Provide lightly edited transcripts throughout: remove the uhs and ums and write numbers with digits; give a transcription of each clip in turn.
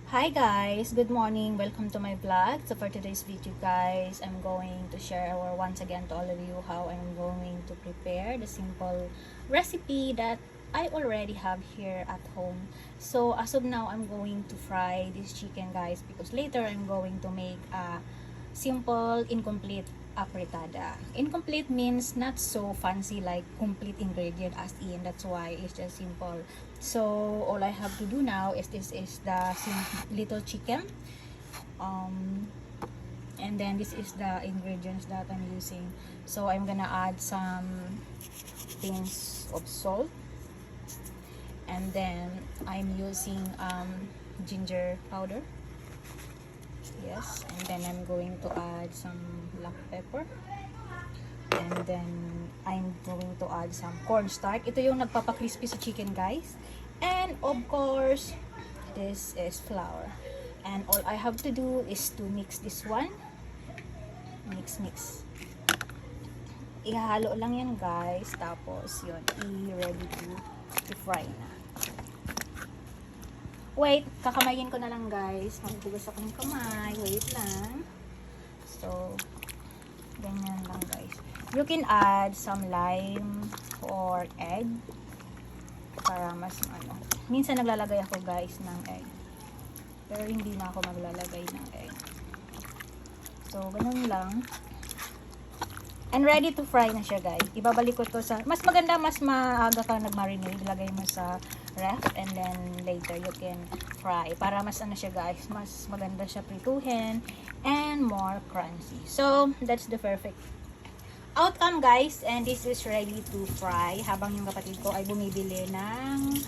Hi guys, good morning, welcome to my vlog. So for today's video guys, I'm going to share or once again to all of you how I'm going to prepare the simple recipe that I already have here at home. So as of now, I'm going to fry this chicken guys because later I'm going to make a simple incomplete apritada. Incomplete means not so fancy like complete ingredient as in, that's why it's just simple. So all I have to do now is this is the little chicken, and then this is the ingredients that I'm using. So I'm gonna add some pinch of salt, and then I'm using ginger powder. Yes, and then I'm going to add some black pepper, and then I'm going to add some cornstarch. Ito yung nagpapa-crispy sa chicken guys. And of course, this is flour. And all I have to do is to mix this one. Mix. Ihalo lang yan guys. Tapos yun, i-ready to fry na. Wait, kakamayin ko na lang guys. Magbugas ako ng kamay. Wait lang. So, ganyan lang guys. You can add some lime or egg para mas ano. Minsan naglalagay ako guys ng egg. Pero hindi na ako maglalagay ng egg. So, ganun lang. And ready to fry na siya guys. Ibabalik ko to sa, mas maganda, mas maaga ka nag-marinate. Ilagay mo sa ref and then later you can fry. Para mas ano siya guys, mas maganda siya prituhin and more crunchy. So, that's the perfect outcome guys. And this is ready to fry. Habang yung kapatid ko ay bumibili ng,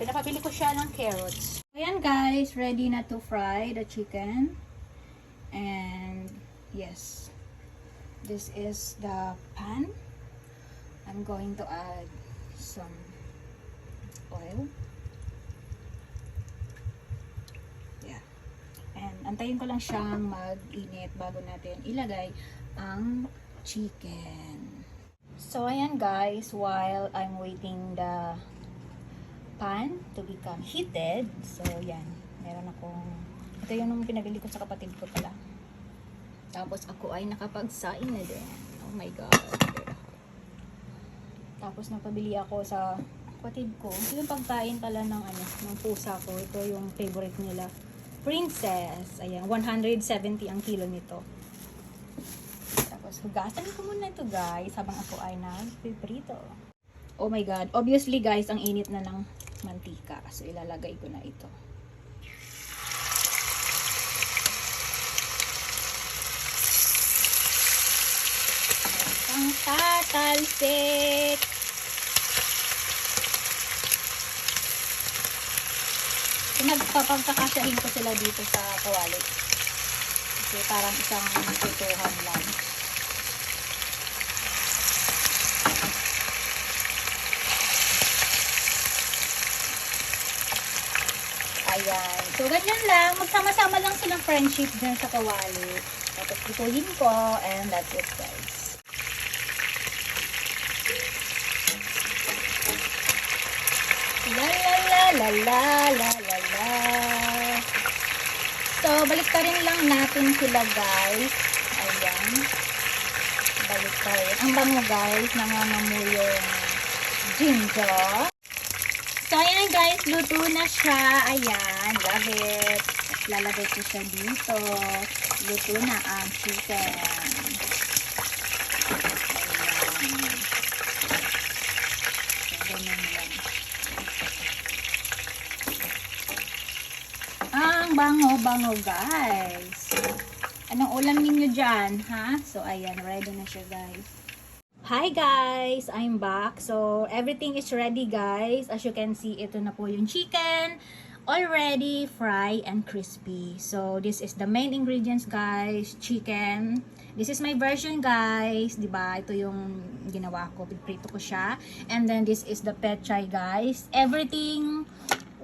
pinapabili ko siya ng carrots. Ayan guys, ready na to fry the chicken. And yes, this is the pan. I'm going to add some oil. Yeah. And antayin ko lang siyang mag-init bago natin ilagay ang chicken. So ayan guys, while I'm waiting the pan to become heated, so yan, meron akong, ito yung pinabili ko sa kapatid ko pala. Tapos ako ay nakapagsain na din. Oh my god. Tapos nagpabili ako sa kapatid ko. Ito yung pagkain pala ng ano, ng pusa ko. Ito yung favorite nila. Princess. Ayan, 170 ang kilo nito. Tapos hugasan ko muna ito guys habang ako ay nagpiprito. Oh my god. Obviously guys, ang init na ng mantika. So ilalagay ko na ito. Ang tatalsik. Nagpapagkakasyahin ko sila dito sa kawali. Kasi parang isang tutuhan lang. Ayan. So, ganyan lang. Magsama-sama lang silang friendship dyan sa kawali. Tapos ituhin ko. And that's it guys. La la la la la la la. So, balik pa rin lang natin sila guys. Ayan. Balik pa rin. Ang bango guys. Nangangamoy yung ginger. So, ayan guys. Luto na siya. Ayan. Love it. Tapos lalagay ko siya dito. Luto na ang chicken. Ayan. So, ganyan lang. Ang bango-bango guys. Anong ulam ninyo dyan, ha? So, ayan. Ready na siya guys. Hi guys! I'm back. So, everything is ready guys. As you can see, ito na po yung chicken. Already fried and crispy. So, this is the main ingredients guys. Chicken. This is my version guys. Diba? Ito yung ginawa ko. Pinprito ko siya. And then, this is the pechay guys. Everything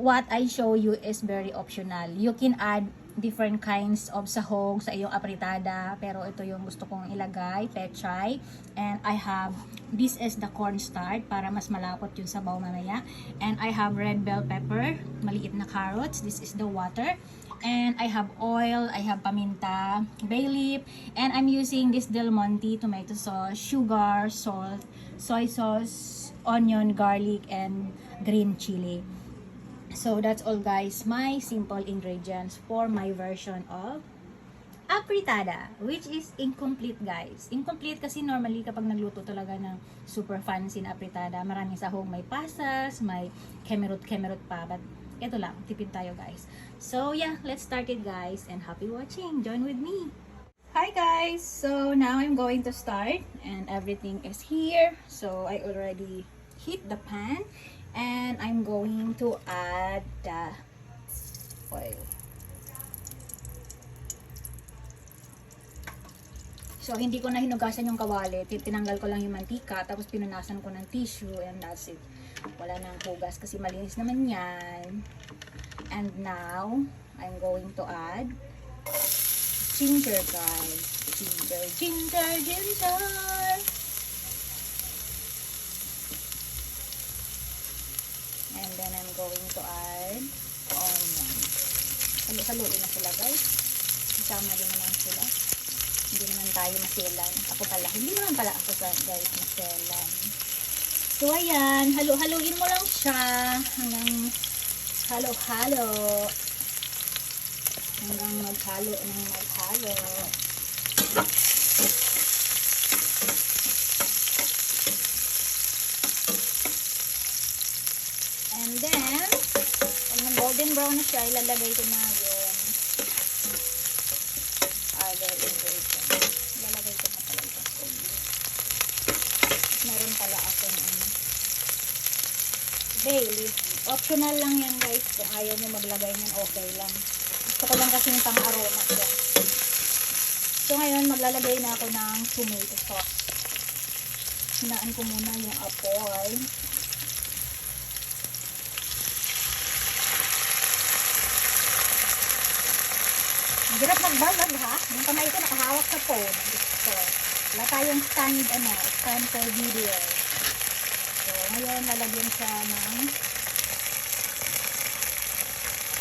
what I show you is very optional. You can add different kinds of sahog sa iyong apritada, pero ito yung gusto kong ilagay, pechay. And I have, this is the cornstarch para mas malapot yung sabaw mamaya. And I have red bell pepper, maliit na carrots. This is the water. And I have oil, I have paminta, bay leaf, and I'm using this Del Monte tomato sauce, sugar, salt, soy sauce, onion, garlic, and green chili. So that's all guys, my simple ingredients for my version of apritada, which is incomplete guys. Incomplete kasi normally kapag nagluto talaga ng super fancy na apritada, maraming sahog, may pasas, may kemerut pa, but ito lang, tipid tayo guys. So yeah, let's start it guys, and happy watching, join with me. Hi guys, so now I'm going to start, and everything is here. So I already heat the pan, and I'm going to add the oil. So, hindi ko na hinugasan yung kawali. Tinanggal ko lang yung mantika, tapos pinunasan ko ng tissue, and that's it. Wala nang hugas kasi malinis naman yan. And now, I'm going to add ginger, guys. Ginger. And then, I'm going to add onion. Halo-haloin na sila, guys. Isama din naman sila. Hindi naman tayo maselan. Ako pala. Hindi naman pala ako guys maselan. So, ayan. Halo-haloin mo lang siya. Hanggang halo-halo. Hanggang maghalo ng maghalo. And then, pag golden brown na siya, ilalagay ko na yung other ingredients. Ilalagay ko na pala itong oil. Meron pala akong bay leaf. Optional lang yan guys. Kung ayaw nyo maglagay nyan, okay lang. Gusto ko lang kasi yung pang-aroma siya. So ngayon, maglalagay na ako ng tomato sauce. Hinaan ko muna yung apoy. Hirap magbalag ha. Yung kamay ko nakahawak sa phone. So, wala tayong stand for video. So, ngayon lalagyan siya ng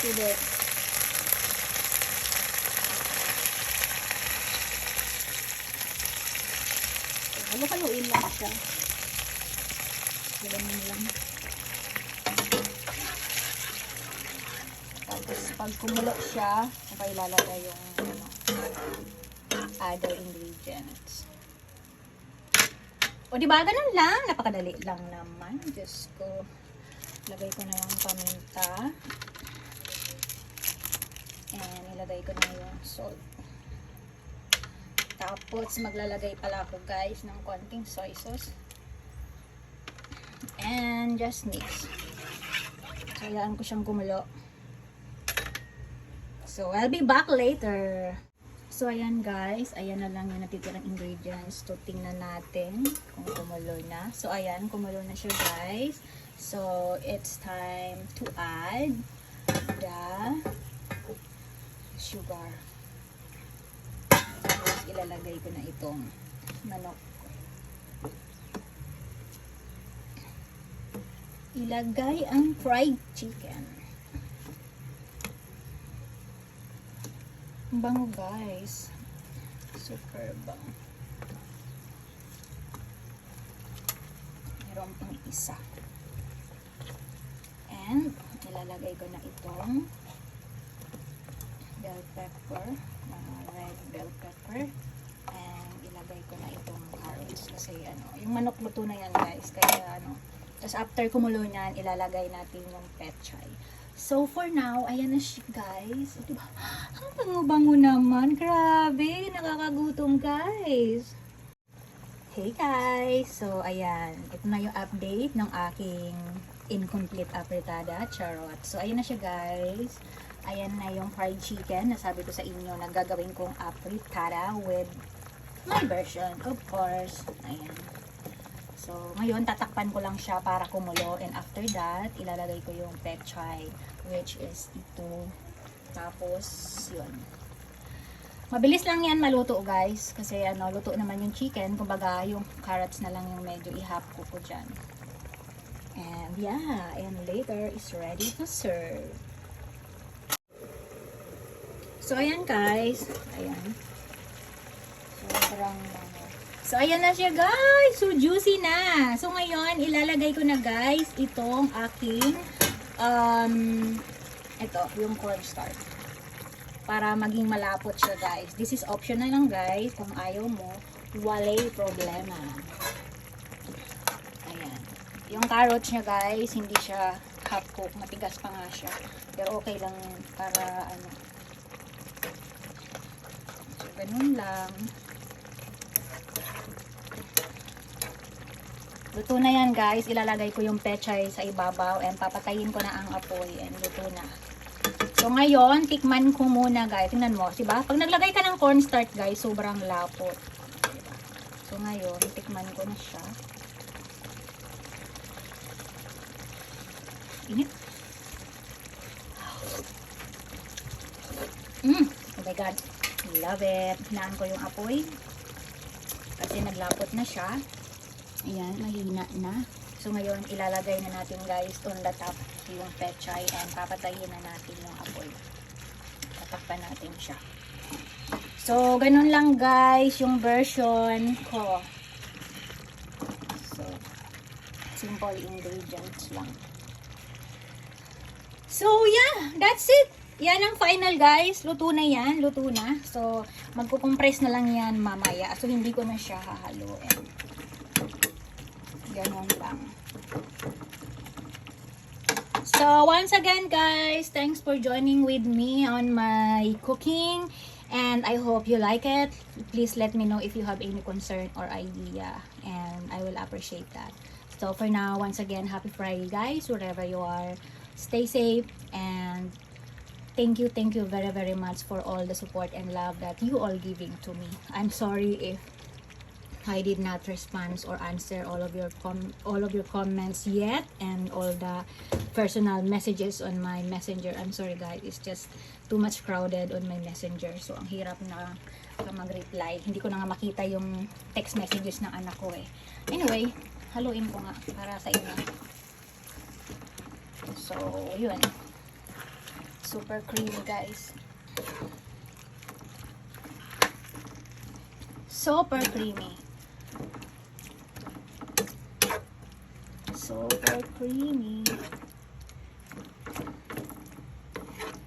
tubig. So, halo-haloin lang siya. Ganun lang. Tapos, pag kumulo siya, okay, ilalagay yung other ingredients. O, diba? Ganun lang. Napakadali lang naman. Diyos ko. Lagay ko na yung paminta. And, ilagay ko na yung salt. Tapos, maglalagay pala ako, guys, ng konting soy sauce. And, just mix. Kailangan ko siyang kumulo. So, I'll be back later. So, ayan guys. Ayan na lang yung natitirang ingredients. So, tingnan natin kung kumulo na. So, ayan. Kumulo na siya guys. So, it's time to add the sugar. Tapos, ilalagay ko na itong manok. Ilagay ang fried chicken. Bango guys. Super bango. Meron pang isa. And ilalagay ko na itong bell pepper, red bell pepper. And ilagay ko na itong carrots kasi yung manok luto na yan guys. Kaya tapos after kumulo niyan, ilalagay natin yung pechay. So, for now, ayan na siya, guys. Diba? Ang bango-bango naman. Grabe, nakakagutom, guys. Hey, guys. So, ayan. Ito na yung update ng aking incomplete apritada. Charot. So, ayan na siya, guys. Ayan na yung fried chicken. Nasabi ko sa inyo na gagawin kong apritada with my version, of course. Ayan. So, ngayon, tatakpan ko lang siya para kumulo. And after that, ilalagay ko yung pechay, which is ito. Tapos, yun. Mabilis lang yan maluto, guys. Kasi, luto naman yung chicken. Kumbaga, yung carrots na lang yung medyo ihap ko po dyan. And, yeah. And later, is ready to serve. So, ayan, guys. Ayan. Sobrang So, ayan na siya, guys. So, juicy na. So, ngayon, ilalagay ko na, guys, itong aking, ito, yung cornstarch. Para maging malapot siya, guys. This is optional lang, guys. Kung ayaw mo, walay problema. Ayan. Yung carrots niya, guys, hindi siya half cook. Matigas pa nga siya. Pero okay lang yun. Para, So, ganun lang. Luto na yan, guys. Ilalagay ko yung pechay sa ibabaw and papatayin ko na ang apoy and luto na. So ngayon, tikman ko muna, guys. Tingnan mo, diba? Pag naglagay ka ng cornstarch, guys, sobrang lapot. Diba? So ngayon, tikman ko na siya. Init. Oh my God. Love it. Hinaan ko yung apoy. Kasi naglapot na siya. Ayan, mahina na. So, ngayon, ilalagay na natin, guys, on the top yung pechay and papatayin na natin yung apoy. Tatakpan natin siya. So, ganun lang, guys, yung version ko. So, simple ingredients lang. So, yeah, that's it. Yan ang final, guys. Luto na yan. Luto na. So, magkukompress na lang yan mamaya. So, hindi ko na siya hahaluin. Ganon lang. So, once again, guys, thanks for joining with me on my cooking. And I hope you like it. Please let me know if you have any concern or idea. And I will appreciate that. So, for now, once again, happy Friday, guys, wherever you are. Stay safe and thank you very, very much for all the support and love that you all giving to me. I'm sorry if I did not respond or answer all of your comments yet and all the personal messages on my messenger. I'm sorry, guys, it's just too much crowded on my messenger, so ang hirap na mag-reply. Hindi ko na nga makita yung text messages ng anak ko eh. Anyway, haluin ko nga para sa inyo. So yun, super creamy, guys. Super creamy. Super creamy.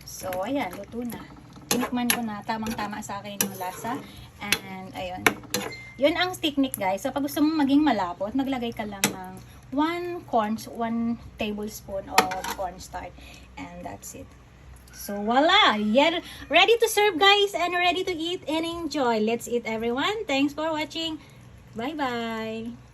So, ayan, luto na. Tinikman ko na, tamang-tama sa akin yung lasa. And, ayun. Yun ang technique, guys. So, pag gusto mong maging malapot, maglagay ka lang ng 1 tablespoon of cornstarch. And that's it. So, voila! Yeah, ready to serve, guys, and ready to eat and enjoy. Let's eat, everyone. Thanks for watching. Bye-bye.